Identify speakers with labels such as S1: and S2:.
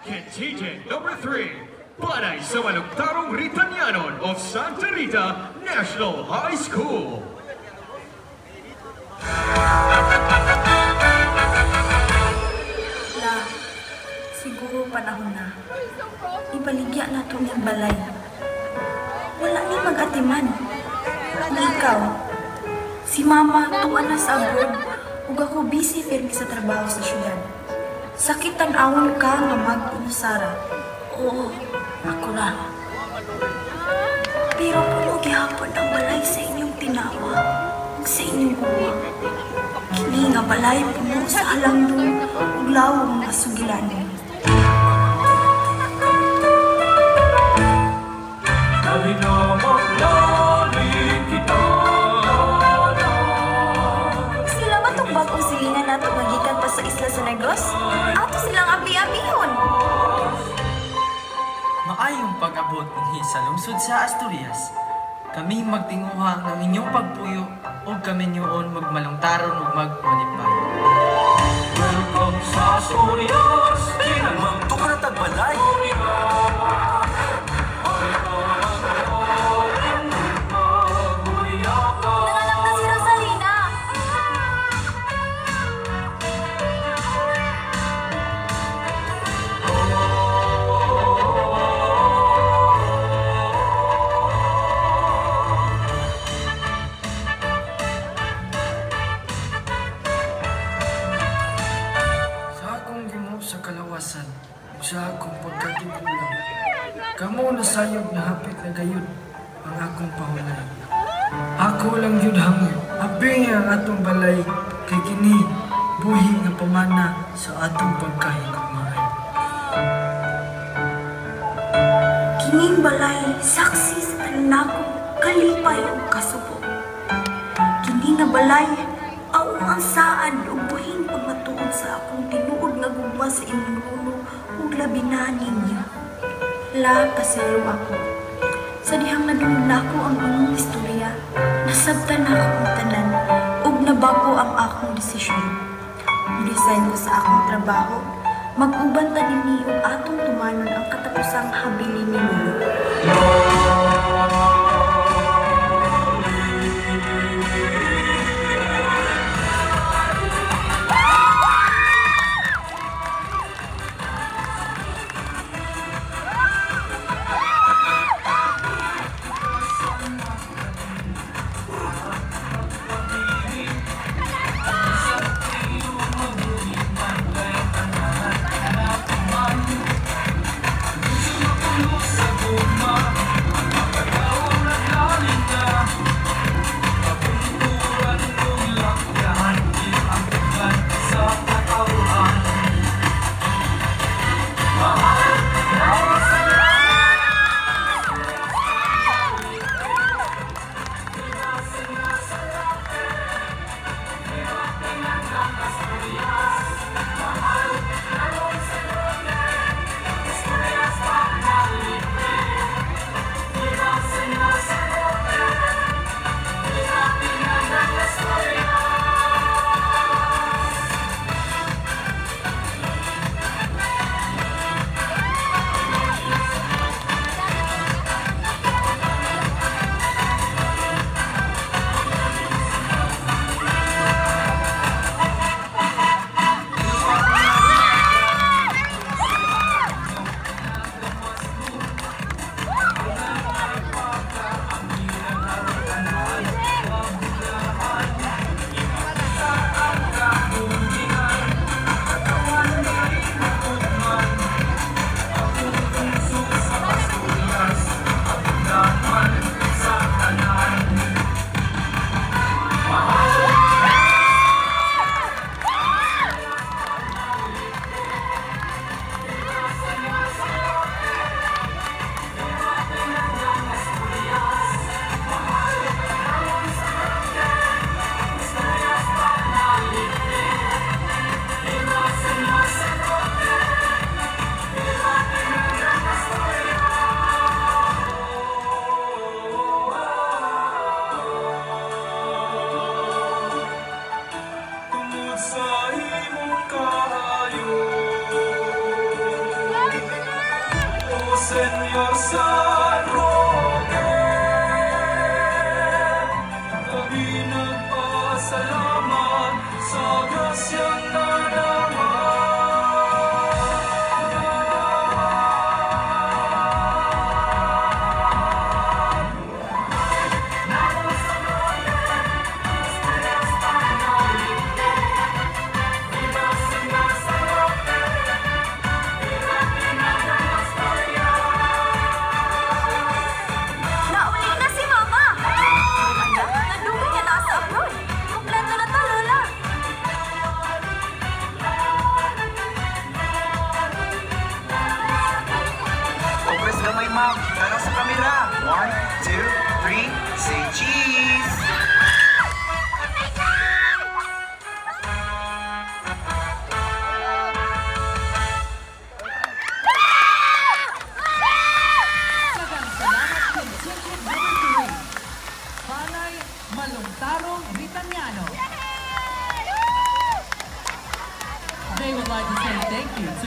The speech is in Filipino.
S1: Contingent number 3, Panay sa Malugtarong Ritanianon of Santa Rita National High School.
S2: La, siguro panahon na. Ibaligya na ito niyang balay. Wala ni mag-atiman. Na ikaw, si mama tuwa na sa abroad, ug ako busy firmi sa trabaho sa syudad. Sakit tan-awon ka nga mag-inusara. Oo, ako na. Pero puno gihapon ang balay sa inyong tinawa, sa inyong buwa. Kini nga balay puno sa halangdong ug lawong nga sugilanon. Sila matong bagong silingan nato magikan pa sa isla sa Negros? Ato silang abi-abihon.
S3: Maayong pag-abot ng sa lungsod sa Asturias. Kami magtinguha ng inyong pagpuyo o kami niyoon magmalungtaron o magmalipay.
S4: Welcome sa Asturias, kinamang tukaratag balay.
S2: Nanganak na si Rosalina.
S3: Sa akong gimo sa kalawasan, ug sa akong pagkatigulang, kamo nasayog na hapit na gayud ang akong pahulay. Ako lang yun hangod, abing ang atong balay, kay kini buhi nga pamana sa atong pagkahigugmaay.
S2: Kining balay saksi sa tanakong kalipay o kasubo. Kini nga balay ang saad o buhing pagmatuod sa akong tinuod nga gugma sa inyong ulo ug labi na ninyo. La, pasaylo ako. Sa dihang nadungod na ako ang inyong istorya, nasabtan na akong tanan ug nabago ang akong desisyon. Resign ko sa akong trabaho, mag-uban ta dinhi ug atong tumanon ang katapusang habilin ni Lolo.
S4: Sa guma, Señor San Roque. Kami nagpasalamat sa grasyang nanawan.
S2: Naulit na si Mama! Anak, nadugay niya nasa abroad. Kompleto na to, Lola.
S5: Focus gamay, ma'am. Tara sa kamera. 1, 2, 3, say cheese!
S6: Magang salamat contingent number 3. Panay Malungtarong Ritaniano. They would like to say thank you to